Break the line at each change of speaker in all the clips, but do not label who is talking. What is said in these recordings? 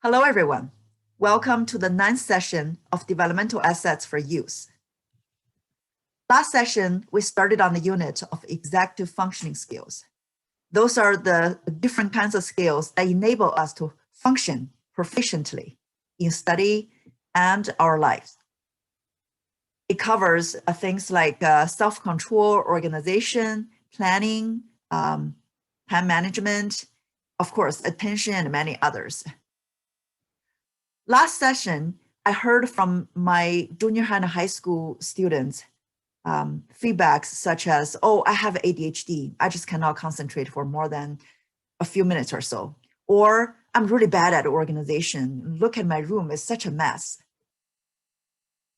Hello, everyone. Welcome to the 9th session of Developmental Assets for Youth. Last session, we started on the unit of executive functioning skills. Those are the different kinds of skills that enable us to function proficiently in study and our lives. It covers things like self-control, organization, planning, time management, of course, attention, and many others. Last session, I heard from my junior high and high school students feedbacks such as, oh, I have ADHD. I just cannot concentrate for more than a few minutes or so. Or I'm really bad at organization. Look at my room, it's such a mess.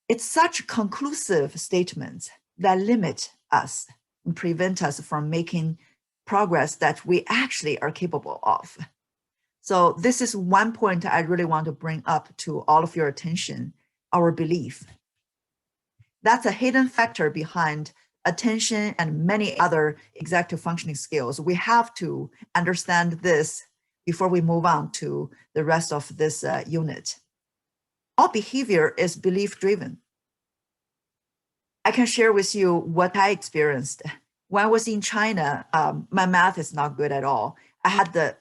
It's such conclusive statements that limit us and prevent us from making progress that we actually are capable of. So this is one point I really want to bring up to all of your attention, our belief. That's a hidden factor behind attention and many other executive functioning skills. We have to understand this before we move on to the rest of this unit. All behavior is belief-driven. I can share with you what I experienced. When I was in China, my math is not good at all. I had the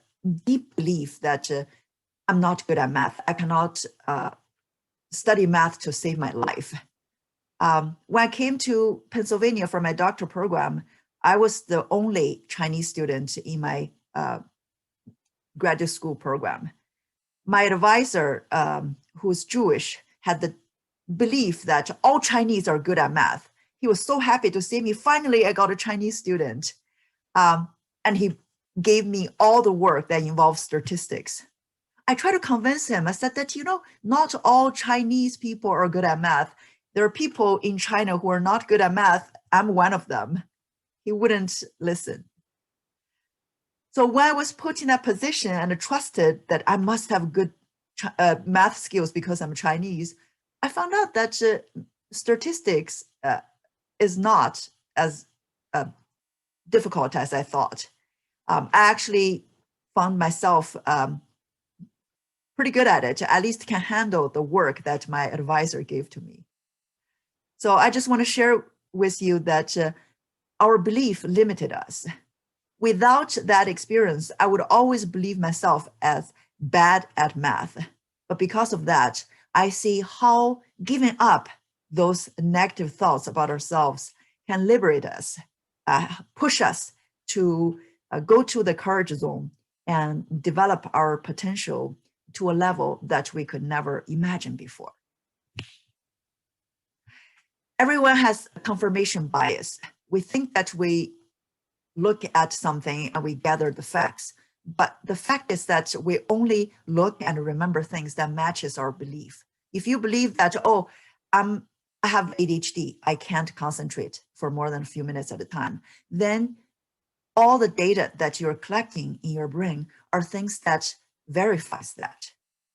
deep belief that I'm not good at math. I cannot study math to save my life. When I came to Pennsylvania for my doctoral program, I was the only Chinese student in my graduate school program. My advisor, who's Jewish, had the belief that all Chinese are good at math. He was so happy to see me. Finally, I got a Chinese student. And he gave me all the work that involves statistics. I tried to convince him. I said that, not all Chinese people are good at math. There are people in China who are not good at math. I'm one of them. He wouldn't listen. So when I was put in that position and trusted that I must have good math skills because I'm Chinese, I found out that statistics is not as difficult as I thought. I actually found myself pretty good at it, at least can handle the work that my advisor gave to me. So I just want to share with you that our belief limited us. Without that experience, I would always believe myself as bad at math. But because of that, I see how giving up those negative thoughts about ourselves can liberate us, push us to go to the courage zone and develop our potential to a level that we could never imagine before. Everyone has a confirmation bias. We think that we look at something and we gather the facts, but the fact is that we only look and remember things that matches our belief. If you believe that, oh, I have ADHD, I can't concentrate for more than a few minutes at a time, then all the data that you're collecting in your brain are things that verifies that.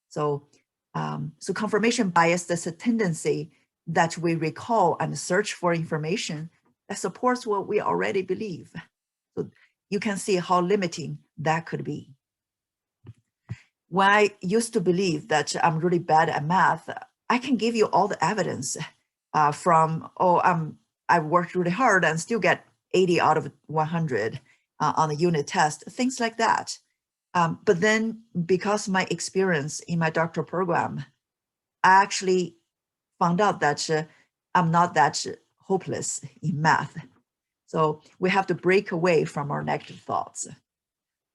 So confirmation bias is a tendency that we recall and search for information that supports what we already believe. So you can see how limiting that could be. When I used to believe that I'm really bad at math, I can give you all the evidence from, I worked really hard and still get 80 out of 100 on the unit test, things like that. But then because of my experience in my doctoral program, I actually found out that I'm not that hopeless in math. So we have to break away from our negative thoughts.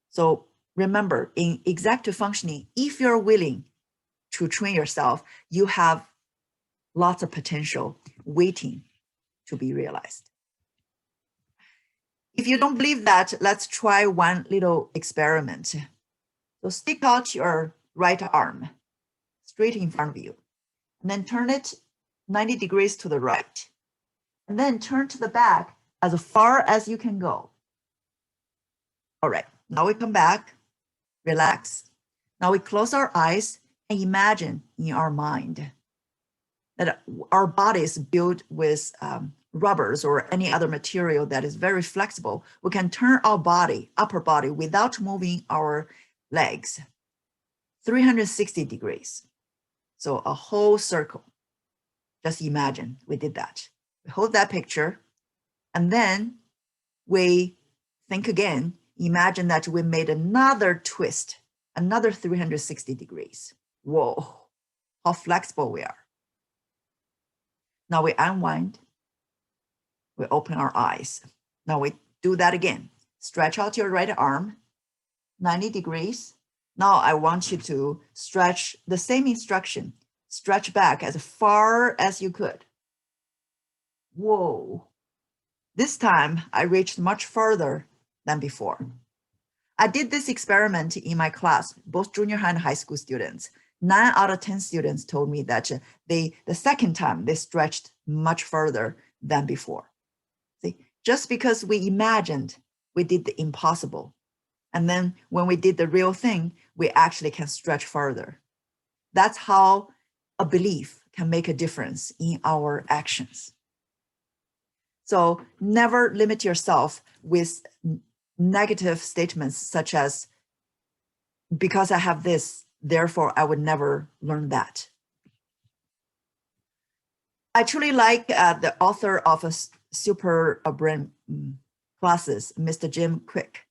So remember, in executive functioning, if you're willing to train yourself, you have lots of potential waiting to be realized. If you don't believe that, let's try one little experiment. So stick out your right arm straight in front of you, and then turn it 90 degrees to the right, and then turn to the back as far as you can go. All right, now we come back, relax. Now we close our eyes and imagine in our mind that our body is built with rubbers or any other material that is very flexible. We can turn our body, upper body, without moving our legs. 360 degrees. So a whole circle. Just imagine we did that. We hold that picture, and then we think again. Imagine that we made another twist, another 360 degrees. Whoa, how flexible we are. Now we unwind. We open our eyes. Now we do that again. Stretch out your right arm, 90 degrees. Now I want you to stretch the same instruction. Stretch back as far as you could. Whoa. This time I reached much further than before. I did this experiment in my class, both junior high and high school students. 9 out of 10 students told me that the second time they stretched much further than before. See, just because we imagined, we did the impossible. And then when we did the real thing, we actually can stretch further. That's how a belief can make a difference in our actions. So never limit yourself with negative statements such as, because I have this, therefore I would never learn that. I truly like the author of a Super Brain Classes, Mr. Jim Quick.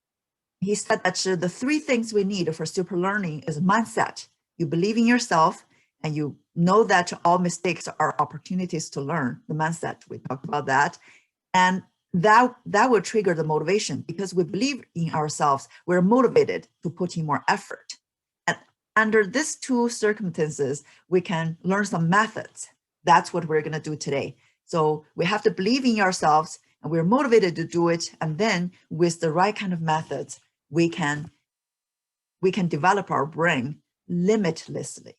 He said that the 3 things we need for super learning is mindset. You believe in yourself, and you know that all mistakes are opportunities to learn. The mindset, we talked about that. And that will trigger the motivation, because we believe in ourselves. We're motivated to put in more effort. And under these 2 circumstances, we can learn some methods. That's what we're going to do today. So we have to believe in ourselves, and we're motivated to do it. And then with the right kind of methods, we can develop our brain limitlessly.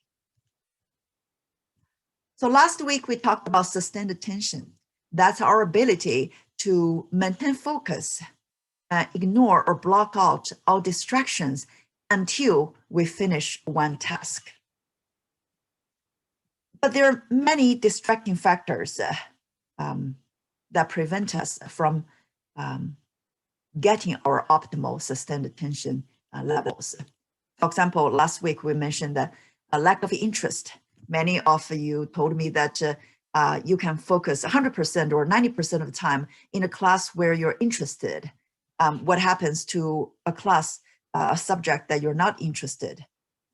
So last week we talked about sustained attention. That's our ability to maintain focus, ignore or block out all distractions until we finish one task. But there are many distracting factors that prevent us from getting our optimal sustained attention levels. For example, last week we mentioned that a lack of interest. Many of you told me that you can focus 100% or 90% of the time in a class where you're interested. What happens to a class, a subject that you're not interested?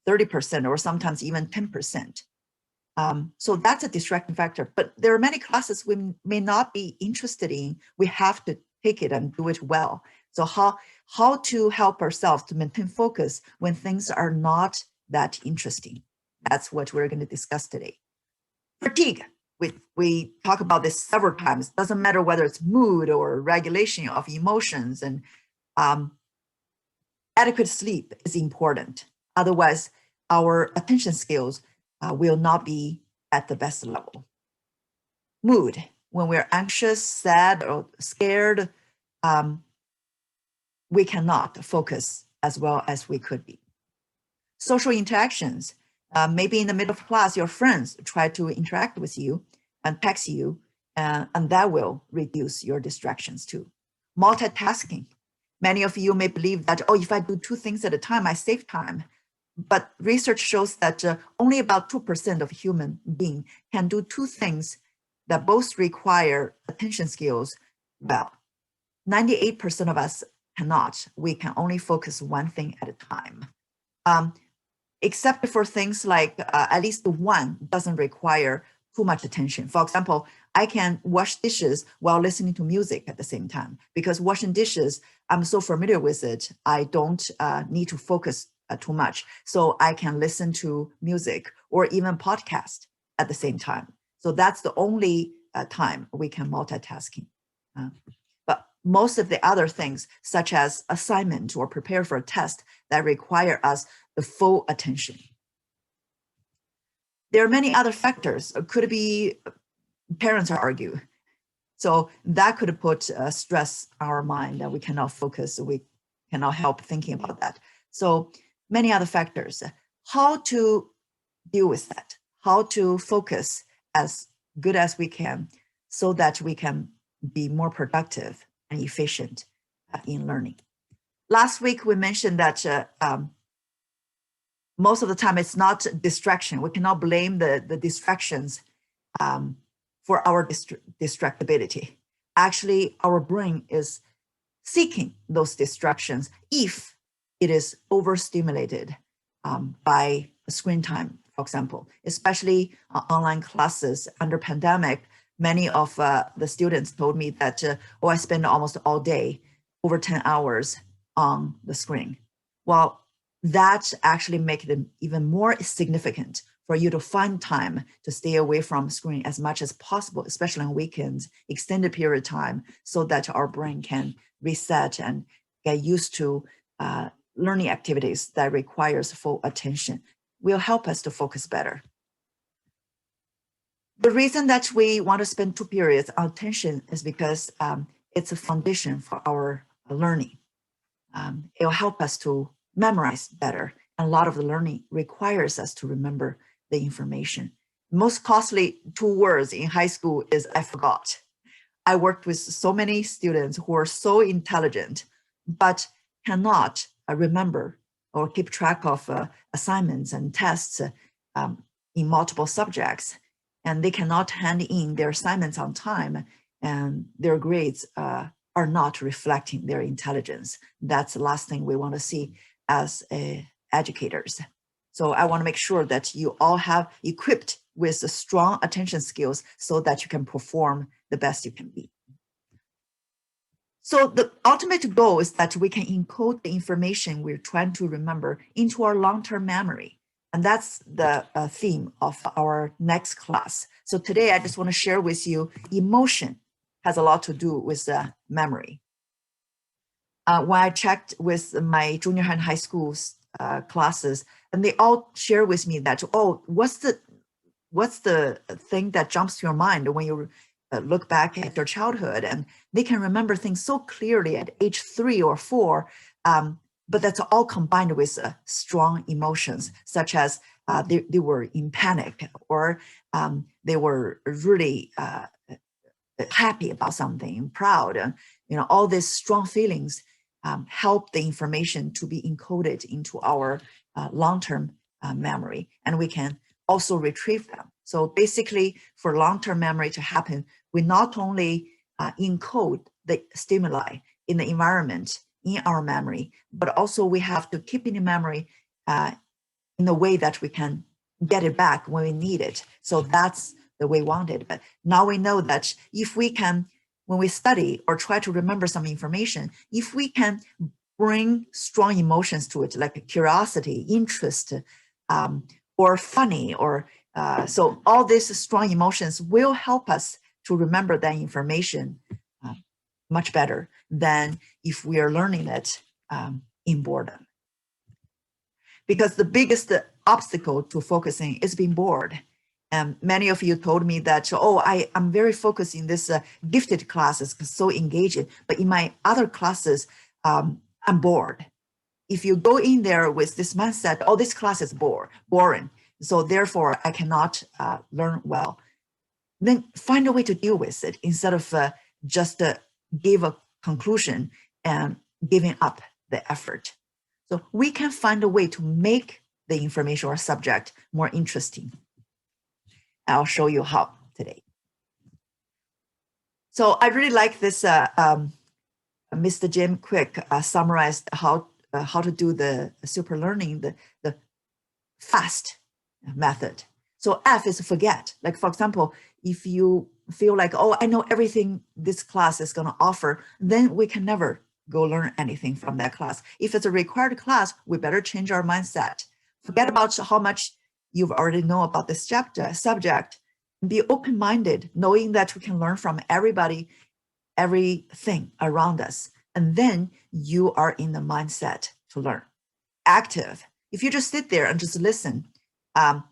30% or sometimes even 10%. So that's a distracting factor. But there are many classes we may not be interested in. We have to take it and do it well. So how to help ourselves to maintain focus when things are not that interesting? That's what we're going to discuss today. Fatigue. We talk about this several times. Doesn't matter whether it's mood or regulation of emotions, and adequate sleep is important. Otherwise, our attention skills will not be at the best level. Mood. When we're anxious, sad, or scared, we cannot focus as well as we could be. Social interactions. Maybe in the middle of class, your friends try to interact with you and text you, and that will reduce your distractions too. Multitasking. Many of you may believe that, oh, if I do 2 things at a time, I save time. But research shows that only about 2% of human beings can do 2 things that both require attention skills well. 98% of us cannot. We can only focus 1 thing at a time. Except for things like at least 1 doesn't require too much attention. For example, I can wash dishes while listening to music at the same time, because washing dishes, I'm so familiar with it, I don't need to focus too much. So I can listen to music or even podcast at the same time. So that's the only time we can multitasking. But most of the other things, such as assignment or prepare for a test, that require us the full attention. There are many other factors. Could be parents argue. So that could put stress on our mind that we cannot focus. We cannot help thinking about that. So many other factors. How to deal with that? How to focus as good as we can so that we can be more productive and efficient in learning. Last week, we mentioned that most of the time it's not distraction. We cannot blame the distractions for our distractibility. Actually, our brain is seeking those distractions if it is overstimulated by screen time, for example, especially online classes under pandemic. Many of the students told me that, oh, I spend almost all day, over 10 hours on the screen. Well, that actually makes it even more significant for you to find time to stay away from screen as much as possible, especially on weekends, extended period of time, so that our brain can reset and get used to learning activities that requires full attention. Will help us to focus better. The reason that we want to spend 2 periods on attention is because it's a foundation for our learning. It'll help us to memorize better. And a lot of the learning requires us to remember the information. Most costly 2 words in high school is I forgot. I worked with so many students who are so intelligent, but cannot remember or keep track of assignments and tests in multiple subjects. And they cannot hand in their assignments on time, and their grades are not reflecting their intelligence. That's the last thing we want to see as educators. So I want to make sure that you all have equipped with strong attention skills so that you can perform the best you can be. So the ultimate goal is that we can encode the information we're trying to remember into our long-term memory. And that's the theme of our next class. So today I just want to share with you emotion has a lot to do with memory. When I checked with my junior high and high school classes, and they all share with me that, oh, what's the thing that jumps to your mind when you look back at your childhood? And they can remember things so clearly at age 3 or 4, but that's all combined with strong emotions, such as they were in panic, or they were really happy about something, proud, and all these strong feelings help the information to be encoded into our long-term memory, and we can also retrieve them. So basically, for long-term memory to happen, we not only encode the stimuli in the environment in our memory, but also we have to keep in the memory in the way that we can get it back when we need it. So that's the way we want it. But now we know that if we can, when we study or try to remember some information, if we can bring strong emotions to it, like curiosity, interest, or funny, or so all these strong emotions will help us to remember that information much better than if we are learning it in boredom. Because the biggest obstacle to focusing is being bored. And many of you told me that, oh, I'm very focused in this gifted classes, so engaging, but in my other classes, I'm bored. If you go in there with this mindset, oh, this class is boring, so therefore I cannot learn well, then find a way to deal with it instead of just give a conclusion and giving up the effort. So we can find a way to make the information or subject more interesting. I'll show you how today. So I really like this. Mr. Jim Quick summarized how to do the super learning, the FAST method. So F is forget. Like, for example, if you feel like, oh, I know everything this class is going to offer, then we can never go learn anything from that class. If it's a required class, we better change our mindset. Forget about how much you've already know about this subject. Be open-minded, knowing that we can learn from everybody, everything around us. And then you are in the mindset to learn. Active. If you just sit there and just listen,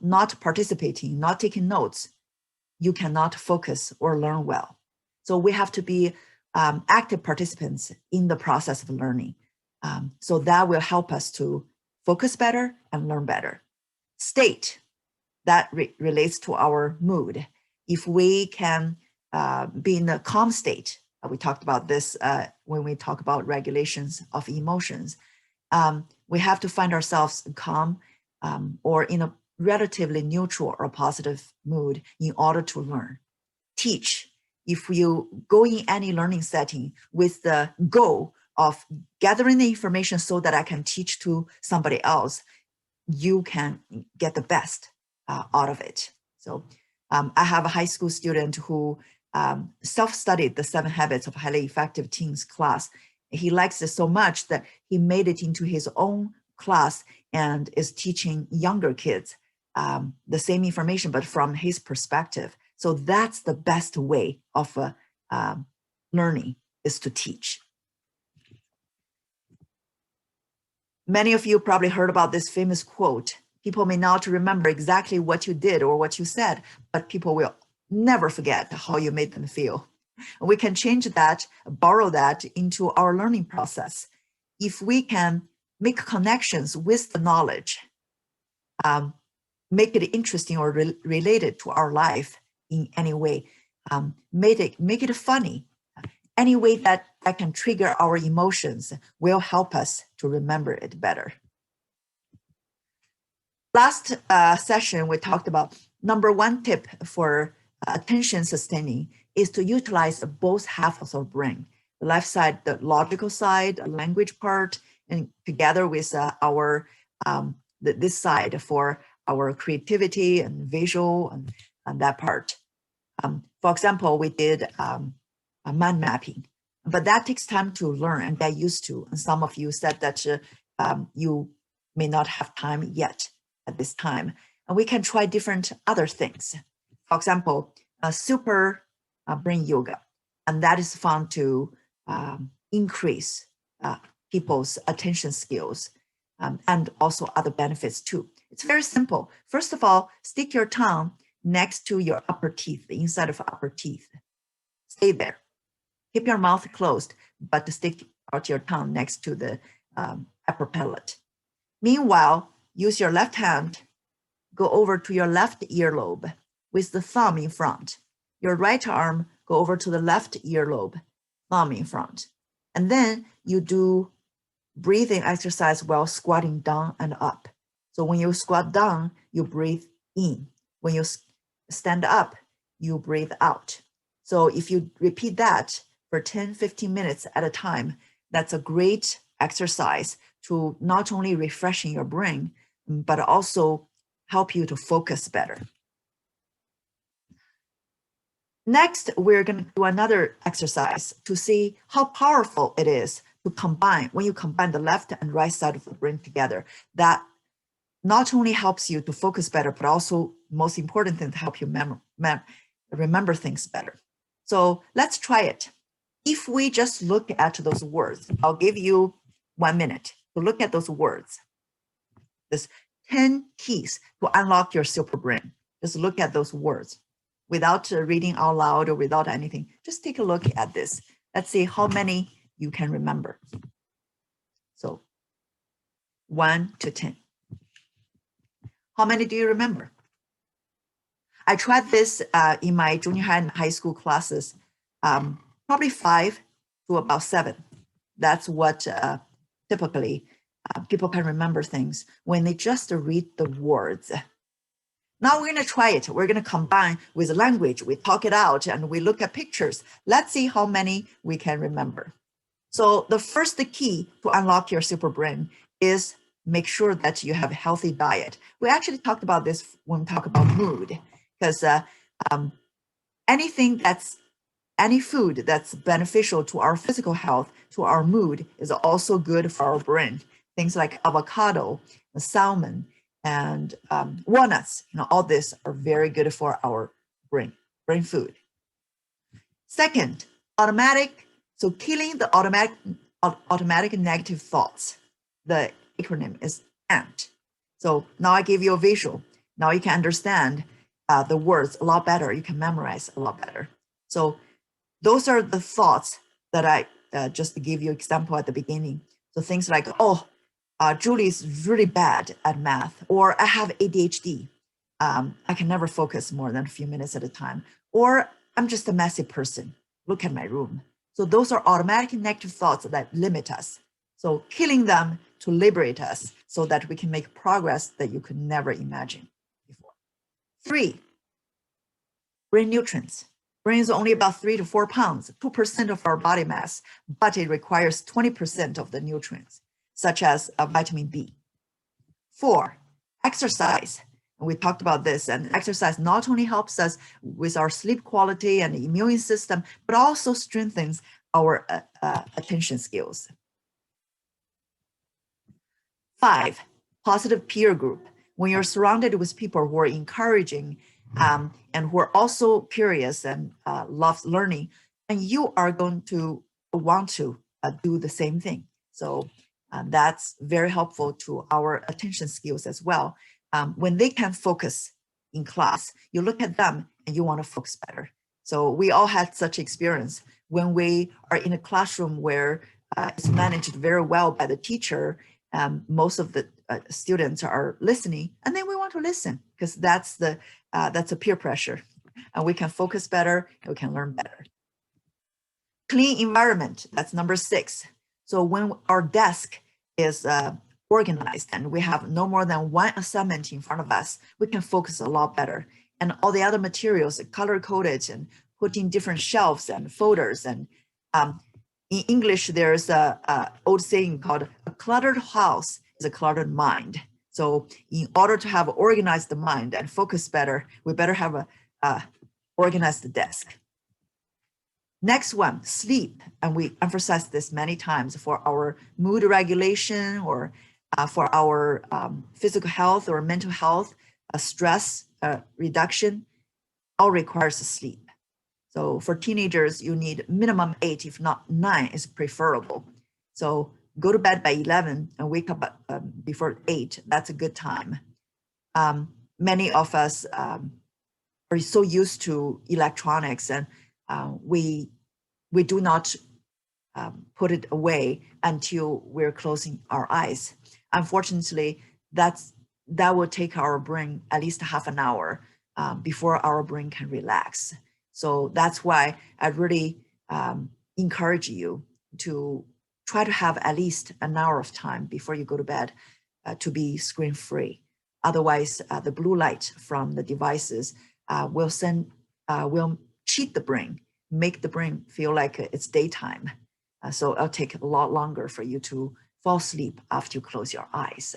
not participating, not taking notes, you cannot focus or learn well. So we have to be active participants in the process of learning. So that will help us to focus better and learn better. State, that relates to our mood. If we can be in a calm state, we talked about this when we talk about regulations of emotions. We have to find ourselves calm or in a relatively neutral or positive mood in order to learn. Teach. If you go in any learning setting with the goal of gathering the information so that I can teach to somebody else, you can get the best out of it. So I have a high school student who self-studied the 7 Habits of Highly Effective Teens class. He likes it so much that he made it into his own class and is teaching younger kids the same information, but from his perspective. So that's the best way of learning, is to teach. Many of you probably heard about this famous quote. People may not remember exactly what you did or what you said, but people will never forget how you made them feel. And we can change that, borrow that into our learning process. If we can make connections with the knowledge, make it interesting or related to our life in any way, make it funny. Any way that can trigger our emotions will help us to remember it better. Last session, we talked about number 1 tip for attention sustaining is to utilize both halves of our brain, the left side, the logical side, the language part, and together with our this side for our creativity and visual and that part. For example, we did mind mapping, but that takes time to learn and get used to. And some of you said that you may not have time yet at this time. And we can try different other things. For example, super brain yoga. And that is found to increase people's attention skills and also other benefits too. It's very simple. First of all, stick your tongue next to your upper teeth, the inside of upper teeth. Stay there. Keep your mouth closed, but stick out your tongue next to the upper palate. Meanwhile, use your left hand, go over to your left earlobe with the thumb in front. Your right arm, go over to the left earlobe, thumb in front. And then you do breathing exercise while squatting down and up. So when you squat down, you breathe in. When you stand up, you breathe out. So if you repeat that for 10, 15 minutes at a time, that's a great exercise to not only refreshing your brain, but also help you to focus better. Next, we're going to do another exercise to see how powerful it is to combine, when you combine the left and right side of the brain together. That not only helps you to focus better, but also, most important thing, to help you remember things better. So let's try it. If we just look at those words, I'll give you 1 minute to look at those words. There's 10 keys to unlock your super brain. Just look at those words without reading out loud or without anything. Just take a look at this. Let's see how many you can remember. So 1 to 10. How many do you remember? I tried this in my junior high and high school classes, probably 5 to about 7. That's what typically people can remember things when they just read the words. Now we're going to try it. We're going to combine with language. We talk it out and we look at pictures. Let's see how many we can remember. So the first key to unlock your super brain is make sure that you have a healthy diet. We actually talked about this when we talk about mood, because any food that's beneficial to our physical health, to our mood, is also good for our brain. Things like avocado, salmon, and walnuts, all this are very good for our brain food. Second, automatic. So killing the automatic negative thoughts. The acronym is ANT. So now I give you a visual. Now you can understand the words a lot better. You can memorize a lot better. So those are the thoughts that I just give you example at the beginning. So things like, Julie is really bad at math, or I have ADHD. I can never focus more than a few minutes at a time, or I'm just a messy person. Look at my room. So those are automatic negative thoughts that limit us. So killing them to liberate us so that we can make progress that you could never imagine before. 3, brain nutrients. Brain is only about 3 to 4 pounds, 2% of our body mass, but it requires 20% of the nutrients, such as vitamin B. 4, exercise. We talked about this, and exercise not only helps us with our sleep quality and immune system, but also strengthens our attention skills. 5, positive peer group. When you're surrounded with people who are encouraging and who are also curious and love learning, and you are going to want to do the same thing. So that's very helpful to our attention skills as well. When they can focus in class, you look at them and you want to focus better. So we all had such experience when we are in a classroom where it's managed very well by the teacher. Most of the students are listening, and then we want to listen because that's a peer pressure, and we can focus better, and we can learn better. Clean environment, that's number 6. So when our desk is organized and we have no more than one assignment in front of us, we can focus a lot better. And all the other materials are color-coded and put in different shelves and folders. And in English, there's a old saying called "a cluttered house is a cluttered mind." So in order to have an organized mind and focus better, we better have a organized desk. Next one, sleep. And we emphasize this many times for our mood regulation or for our physical health or mental health, stress reduction, all requires sleep. So for teenagers, you need minimum 8, if not 9 is preferable. So go to bed by 11 and wake up before 8. That's a good time. Many of us are so used to electronics, and we do not put it away until we're closing our eyes. Unfortunately, that will take our brain at least half an hour before our brain can relax. So that's why I really encourage you to try to have at least an hour of time before you go to bed to be screen free. Otherwise, the blue light from the devices will cheat the brain, make the brain feel like it's daytime. So it'll take a lot longer for you to fall asleep after you close your eyes.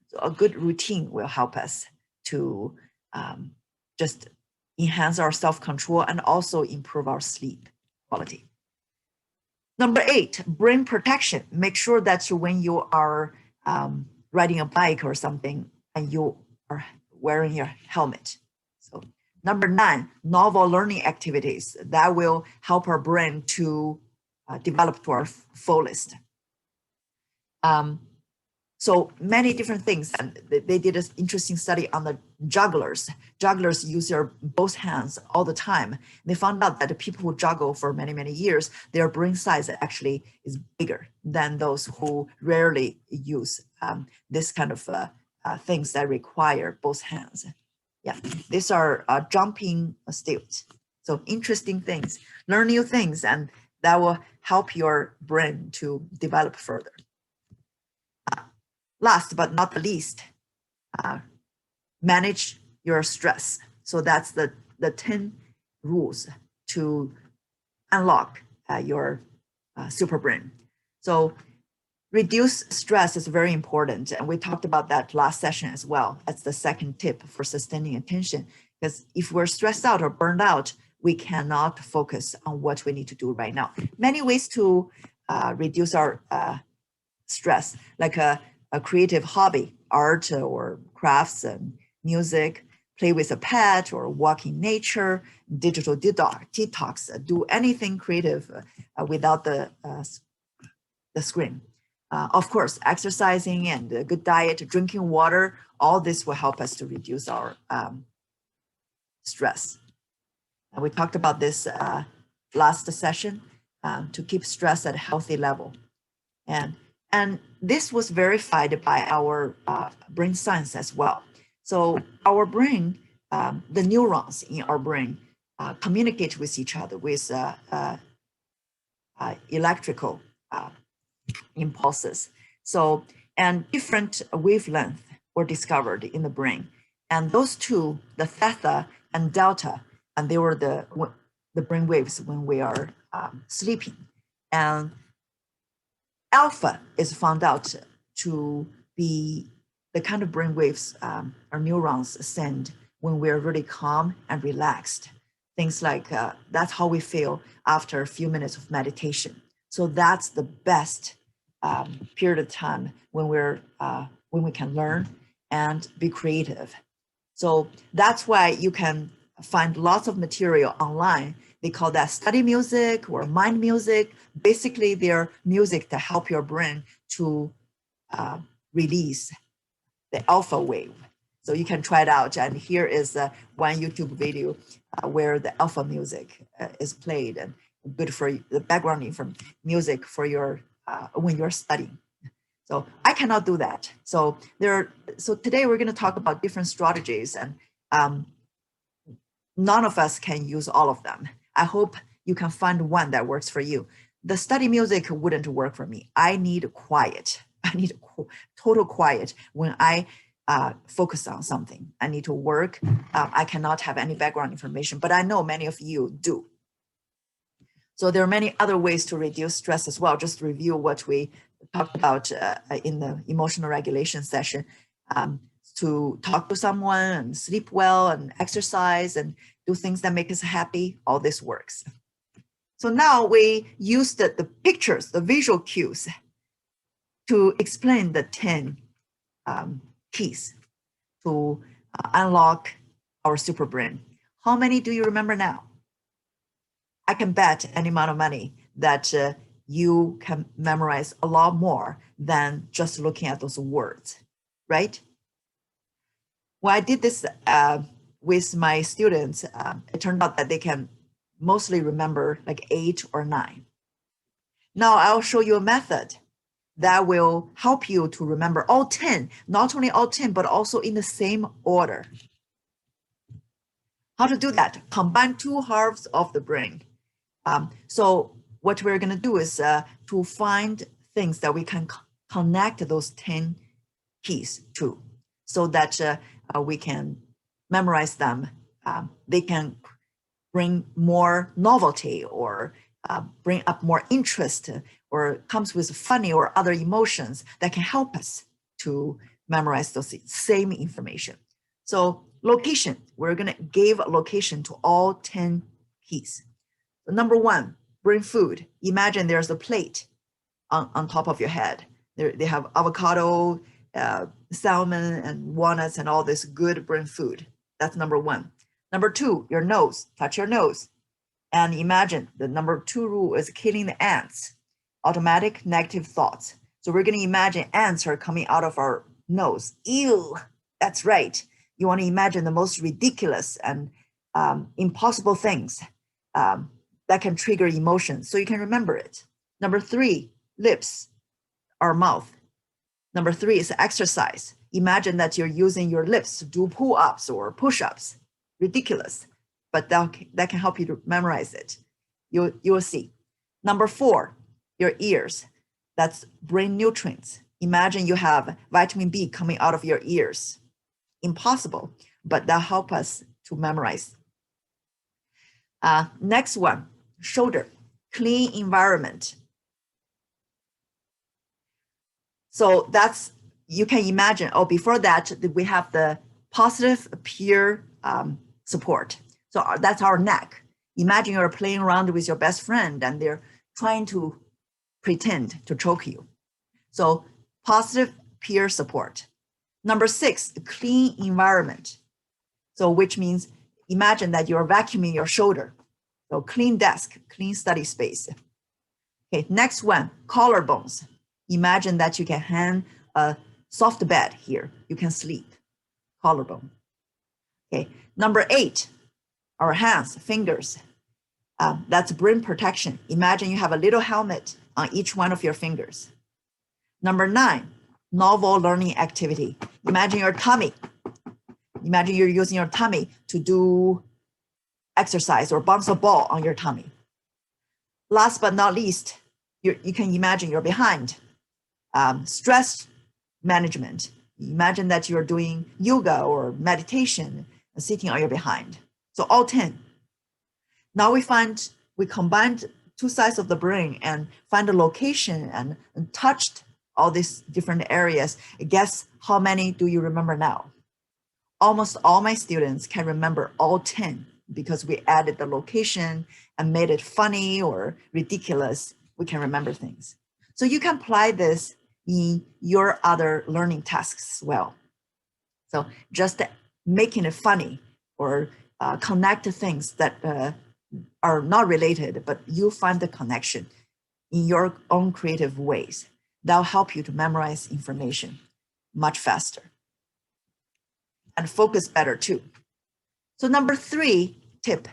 So a good routine will help us to just enhance our self-control and also improve our sleep quality. Number 8, brain protection. Make sure that when you are riding a bike or something and you are wearing your helmet. So number 9, novel learning activities that will help our brain to develop to our fullest. So many different things, and they did an interesting study on the jugglers. Jugglers use their both hands all the time. They found out that the people who juggle for many, many years, their brain size actually is bigger than those who rarely use this kind of things that require both hands. Yeah, these are jumping stilts. So interesting things, learn new things, and that will help your brain to develop further. Last but not the least, manage your stress. So that's the 10 rules to unlock your super brain. So reduce stress is very important. And we talked about that last session as well. That's the second tip for sustaining attention. Because if we're stressed out or burned out, we cannot focus on what we need to do right now. Many ways to reduce our stress, like a creative hobby, art or crafts and music, play with a pet or walk in nature, digital detox, do anything creative without the screen. Of course, exercising and a good diet, drinking water, all this will help us to reduce our stress. And we talked about this last session to keep stress at a healthy level. And this was verified by our brain science as well. So our brain, the neurons in our brain communicate with each other with electrical impulses. So, and different wavelengths were discovered in the brain. And those two, the theta and delta, and they were the brain waves when we are sleeping. And alpha is found out to be the kind of brain waves our neurons send when we're really calm and relaxed. Things like that's how we feel after a few minutes of meditation. So that's the best period of time when we can learn and be creative. So that's why you can find lots of material online. They call that study music or mind music. Basically, they're music to help your brain to release the alpha wave. So you can try it out. And here is one YouTube video where the alpha music is played, and good for the background music for your when you're studying. So I cannot do that. So today we're going to talk about different strategies, and none of us can use all of them. I hope you can find one that works for you. The study music wouldn't work for me. I need quiet. I need total quiet when I focus on something. I need to work. I cannot have any background information, but I know many of you do. So there are many other ways to reduce stress as well. Just review what we talked about in the emotional regulation session, to talk to someone and sleep well and exercise and do things that make us happy. All this works. So now we use the pictures, the visual cues, to explain the 10 keys to unlock our super brain. How many do you remember now? I can bet any amount of money that you can memorize a lot more than just looking at those words, right? When I did this with my students, it turned out that they can mostly remember like 8 or 9. Now I'll show you a method that will help you to remember all 10, not only all 10, but also in the same order. How to do that? Combine 2 halves of the brain. So what we're going to do is to find things that we can connect those 10 keys to, so that we can memorize them. They can bring more novelty, or bring up more interest, or comes with funny or other emotions that can help us to memorize those same information. So location, we're going to give a location to all 10 keys. So number 1, bring food. Imagine there's a plate on top of your head. They have avocado, salmon, and walnuts, and all this good brain food. That's number 1. Number 2, your nose. Touch your nose. And imagine the number 2 rule is killing the ants. Automatic negative thoughts. So we're going to imagine ants are coming out of our nose. Ew, that's right. You want to imagine the most ridiculous and impossible things that can trigger emotions, so you can remember it. Number 3, lips, our mouth. Number 3 is exercise. Imagine that you're using your lips to do pull-ups or push-ups. Ridiculous, but that can help you to memorize it. You will see. Number 4, your ears. That's brain nutrients. Imagine you have vitamin B coming out of your ears. Impossible, but that help us to memorize. Next one, shoulder, clean environment. So that's, you can imagine, before that, we have the positive peer support. So that's our neck. Imagine you're playing around with your best friend and they're trying to pretend to choke you. So positive peer support. Number 6, clean environment. So which means imagine that you're vacuuming your shoulder. So clean desk, clean study space. Okay, next one, collarbones. Imagine that you can hang a soft bed here. You can sleep. Collarbone. Okay, number 8, our hands, fingers. That's brain protection. Imagine you have a little helmet on each one of your fingers. Number 9, novel learning activity. Imagine your tummy. Imagine you're using your tummy to do exercise or bounce a ball on your tummy. Last but not least, you can imagine you're behind. Stress management. Imagine that you're doing yoga or meditation, sitting on your behind. So all 10. Now we combined two sides of the brain and find a location and touched all these different areas. Guess how many do you remember now? Almost all my students can remember all 10 because we added the location and made it funny or ridiculous. We can remember things. So you can apply this in your other learning tasks as well. So just making it funny or connect things that are not related, but you find the connection in your own creative ways. That'll help you to memorize information much faster and focus better too. So number 3 tip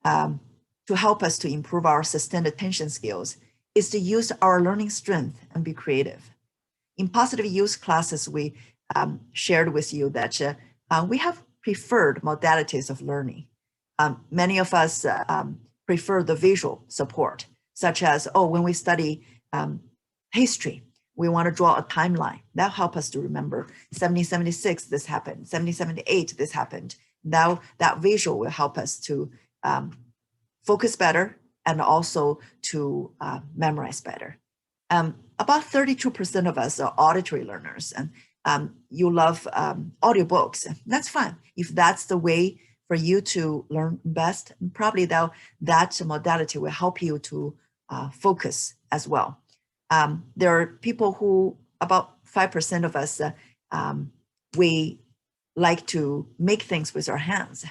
to help us to improve our sustained attention skills is to use our learning strength and be creative. In positive use classes, we shared with you that we have preferred modalities of learning. Many of us prefer the visual support, such as, when we study history, we want to draw a timeline. That'll help us to remember 1776, this happened, 1778, this happened. Now that visual will help us to focus better and also to memorize better. About 32% of us are auditory learners, and you love audiobooks. That's fine. If that's the way for you to learn best, probably that modality will help you to focus as well. There are people who, about 5% of us, we like to make things with our hands.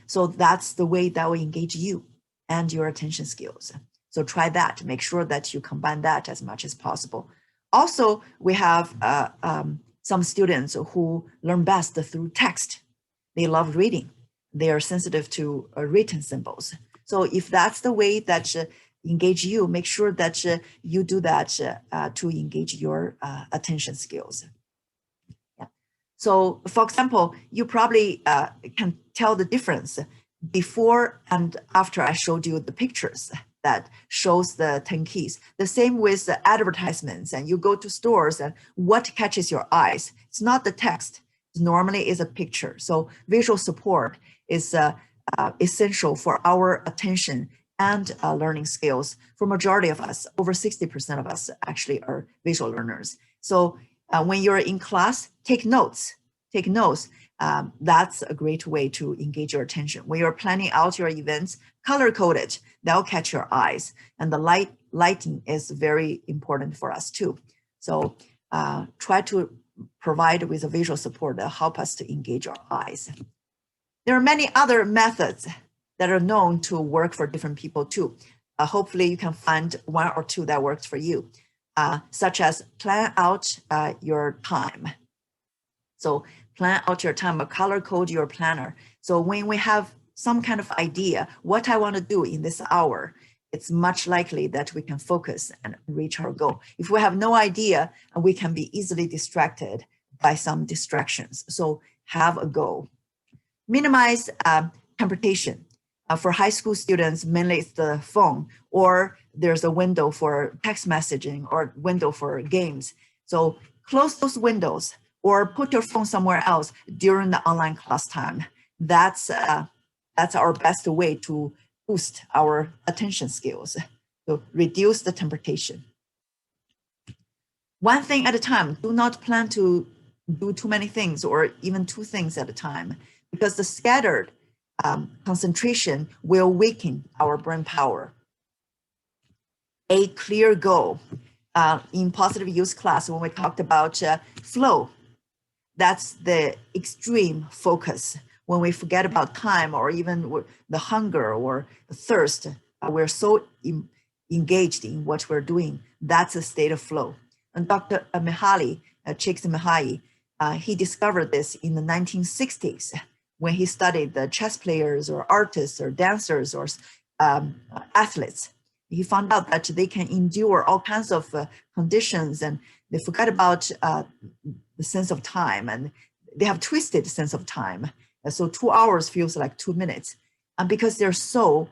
So that's the way that will engage you and your attention skills. So try that, make sure that you combine that as much as possible. Also, we have some students who learn best through text. They love reading. They are sensitive to written symbols. So if that's the way that engage you, make sure that you do that to engage your attention skills. Yeah. So for example, you probably can tell the difference before and after I showed you the pictures that shows the 10 keys. The same with the advertisements, and you go to stores and what catches your eyes. It's not the text, normally is a picture. So visual support is essential for our attention and learning skills. For majority of us, over 60% of us actually are visual learners. So when you're in class, take notes. That's a great way to engage your attention. When you're planning out your events, color code it. That'll catch your eyes. And the lighting is very important for us too. So try to provide with a visual support that help us to engage our eyes. There are many other methods that are known to work for different people too. Hopefully you can find one or two that works for you, such as plan out your time. So plan out your time, or color code your planner. So when we have some kind of idea, what I want to do in this hour, it's much likely that we can focus and reach our goal. If we have no idea, we can be easily distracted by some distractions. So have a goal. Minimize temptation. For high school students, mainly it's the phone, or there's a window for text messaging or window for games. So close those windows or put your phone somewhere else during the online class time. That's our best way to boost our attention skills, to reduce the temptation. One thing at a time. Do not plan to do too many things or even 2 things at a time, because the scattered concentration will weaken our brain power. A clear goal. In positive use class, when we talked about flow, that's the extreme focus. When we forget about time or even the hunger or the thirst, we're so engaged in what we're doing. That's a state of flow. And Dr. Mihaly, Csikszentmihalyi, he discovered this in the 1960s when he studied the chess players or artists or dancers or athletes. He found out that they can endure all kinds of conditions, and they forget about the sense of time, and they have twisted sense of time. So 2 hours feels like 2 minutes, and because they're so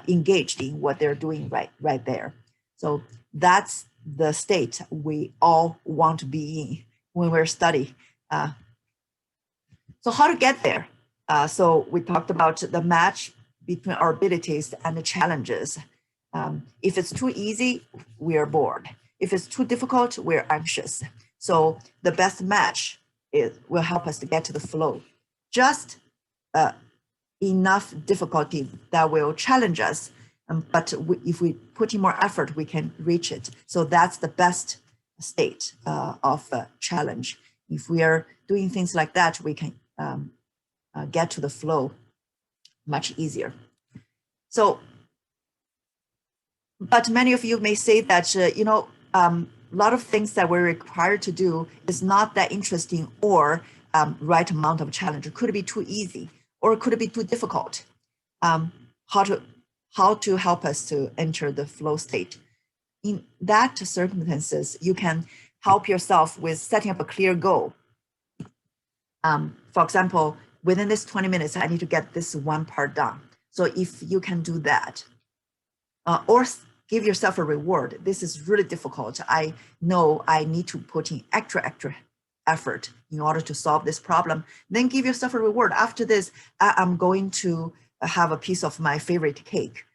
engaged in what they're doing right there. So that's the state we all want to be in when we're studying. So how to get there? So we talked about the match between our abilities and the challenges. If it's too easy, we are bored. If it's too difficult, we're anxious. So the best match will help us to get to the flow. Just enough difficulty that will challenge us, but if we put in more effort, we can reach it. So that's the best state of challenge. If we are doing things like that, we can get to the flow much easier. So, but many of you may say that, a lot of things that we're required to do is not that interesting or right amount of challenge. It could be too easy or could it be too difficult? How to help us to enter the flow state? In that circumstances, you can help yourself with setting up a clear goal. For example, within this 20 minutes, I need to get this one part done. So if you can do that, or give yourself a reward. This is really difficult. I know I need to put in extra effort in order to solve this problem. Then give yourself a reward. After this, I'm going to have a piece of my favorite cake,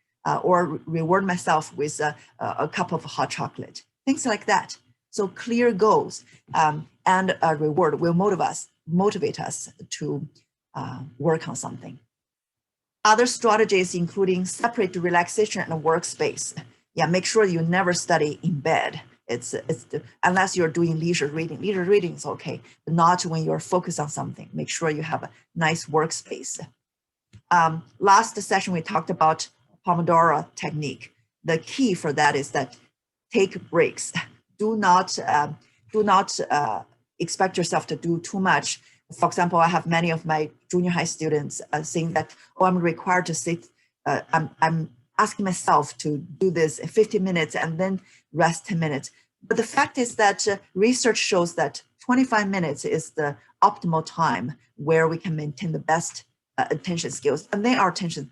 or reward myself with a cup of hot chocolate, things like that. So clear goals and a reward will motivate us to work on something. Other strategies including separate relaxation and workspace. Yeah, make sure you never study in bed. Unless you're doing leisure reading. Leisure reading is okay, but not when you're focused on something. Make sure you have a nice workspace. Last session we talked about Pomodoro Technique. The key for that is that take breaks. Do not expect yourself to do too much. For example, I have many of my junior high students saying that, oh, I'm required to sit, I'm asking myself to do this in 15 minutes and then rest 10 minutes. But the fact is that research shows that 25 minutes is the optimal time where we can maintain the best attention skills, and then our attention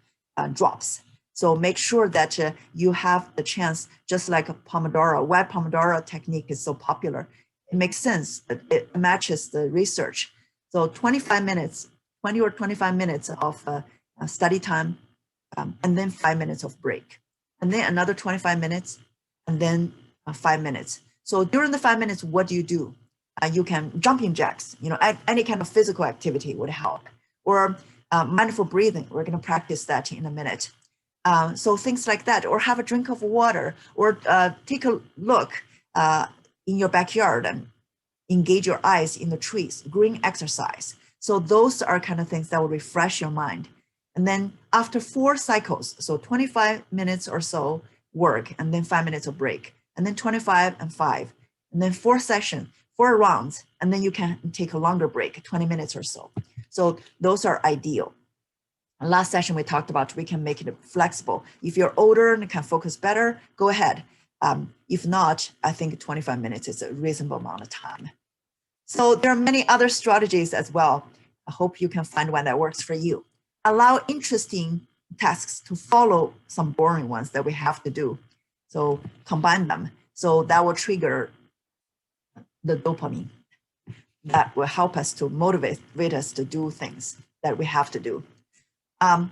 drops. So make sure that you have the chance, just like a Pomodoro, why Pomodoro technique is so popular. It makes sense, it matches the research. So 25 minutes, 20 or 25 minutes of study time, and then 5 minutes of break, and then another 25 minutes, and then 5 minutes. So during the 5 minutes, what do? You can jumping jacks, any kind of physical activity would help, or mindful breathing. We're going to practice that in a minute. So things like that, or have a drink of water, or take a look in your backyard and engage your eyes in the trees, green exercise. So those are kind of things that will refresh your mind. And then after 4 cycles, so 25 minutes or so work, and then 5 minutes of break, and then 25 and 5, and then 4 sessions, 4 rounds, and then you can take a longer break, 20 minutes or so. So those are ideal. Last session we talked about we can make it flexible. If you're older and can focus better, go ahead. If not, I think 25 minutes is a reasonable amount of time. So there are many other strategies as well. I hope you can find one that works for you. Allow interesting tasks to follow some boring ones that we have to do. So combine them. So that will trigger the dopamine that will help us to motivate us to do things that we have to do.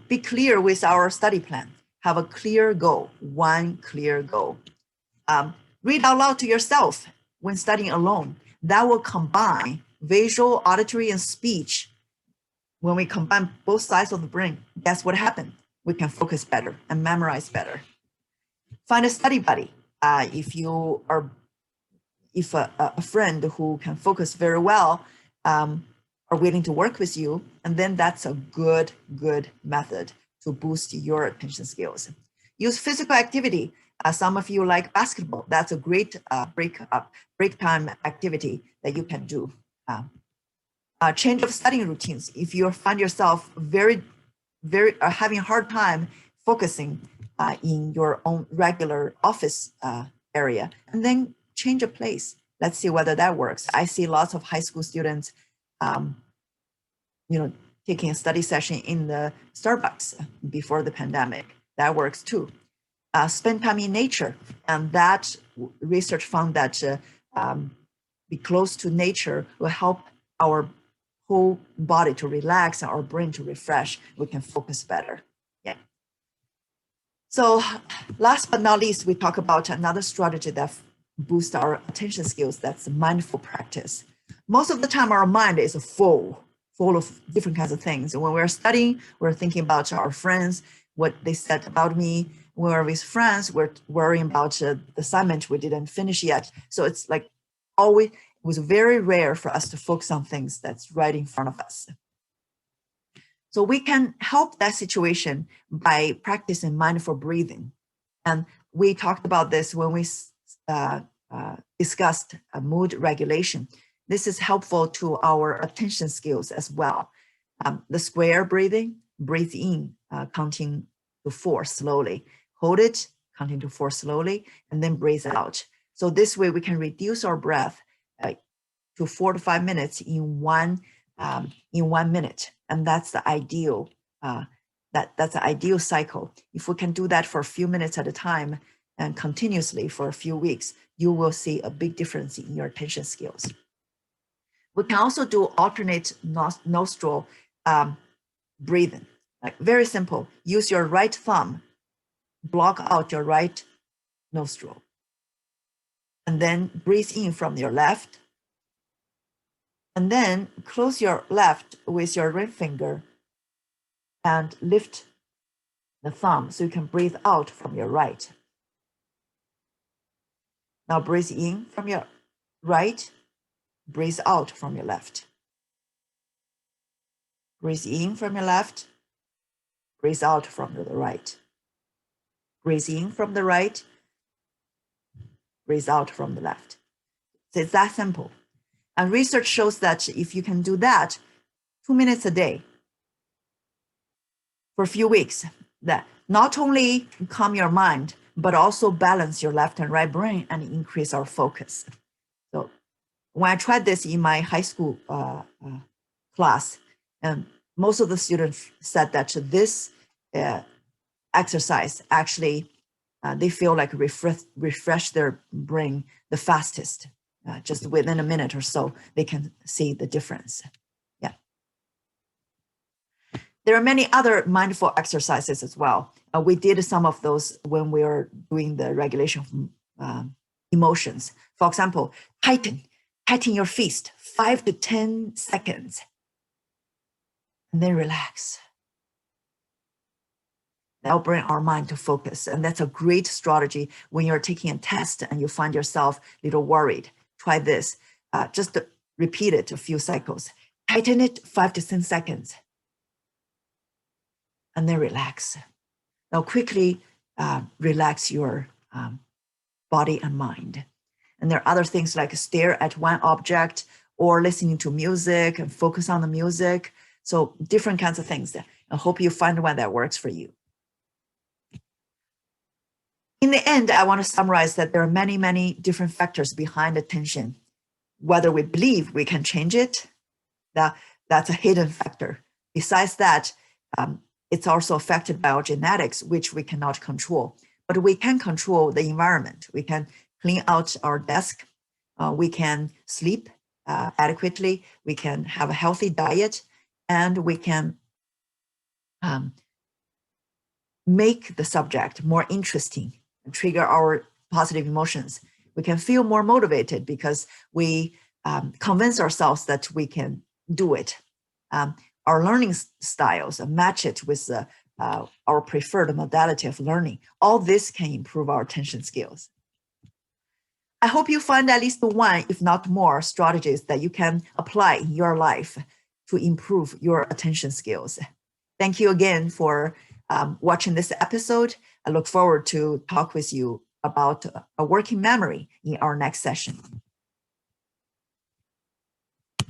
Be clear with our study plan. Have a clear goal, one clear goal. Read out loud to yourself when studying alone. That will combine visual, auditory, and speech. When we combine both sides of the brain, guess what happened? We can focus better and memorize better. Find a study buddy. If a friend who can focus very well are willing to work with you, and then that's a good method to boost your attention skills. Use physical activity. Some of you like basketball. That's a great break time activity that you can do. Change of studying routines. If you find yourself very having a hard time focusing in your own regular office area, and then change a place. Let's see whether that works. I see lots of high school students, taking a study session in the Starbucks before the pandemic. That works too. spend time in nature. And that research found that be close to nature will help our whole body to relax and our brain to refresh. We can focus better. Yeah. So last but not least, we talk about another strategy that boosts our attention skills. That's mindful practice. Most of the time, our mind is full of different kinds of things. And when we're studying, we're thinking about our friends, what they said about me. When we're with friends, we're worrying about the assignment we didn't finish yet. So it's like always, it was very rare for us to focus on things that's right in front of us. So we can help that situation by practicing mindful breathing. And we talked about this when we discussed mood regulation. This is helpful to our attention skills as well. The square breathing, breathe in, counting to 4 slowly. Hold it, counting to 4 slowly, and then breathe out. So this way we can reduce our breath to 4 to 5 minutes in 1 minute, and that's the ideal. That's the ideal cycle. If we can do that for a few minutes at a time and continuously for a few weeks, you will see a big difference in your attention skills. We can also do alternate nostril breathing. Like very simple. Use your right thumb, block out your right nostril, and then breathe in from your left. And then close your left with your ring finger and lift the thumb so you can breathe out from your right. Now breathe in from your right, breathe out from your left. Breathe in from your left, breathe out from the right. Breathe in from the right, breathe out from the left. So it's that simple. And research shows that if you can do that 2 minutes a day for a few weeks, that not only calm your mind, but also balance your left and right brain and increase our focus. So when I tried this in my high school class, and most of the students said that this exercise actually, they feel like refresh their brain the fastest. Just within a minute or so, they can see the difference. Yeah. There are many other mindful exercises as well. We did some of those when we were doing the regulation of emotions. For example, tighten your fist 5 to 10 seconds, and then relax. That'll bring our mind to focus. And that's a great strategy when you're taking a test and you find yourself a little worried. Try this. Just repeat it a few cycles. Tighten it 5 to 10 seconds. And then relax. Now quickly relax your body and mind. And there are other things like stare at one object or listening to music and focus on the music. So different kinds of things. I hope you find one that works for you. In the end, I want to summarize that there are many, many different factors behind attention. Whether we believe we can change it, that's a hidden factor. Besides that, it's also affected by our genetics, which we cannot control. But we can control the environment. We can clean out our desk. We can sleep adequately. We can have a healthy diet. And we can make the subject more interesting and trigger our positive emotions. We can feel more motivated because we convince ourselves that we can do it. Our learning styles match it with our preferred modality of learning. All this can improve our attention skills. I hope you find at least one, if not more, strategies that you can apply in your life to improve your attention skills. Thank you again for watching this episode. I look forward to talk with you about a working memory in our next session.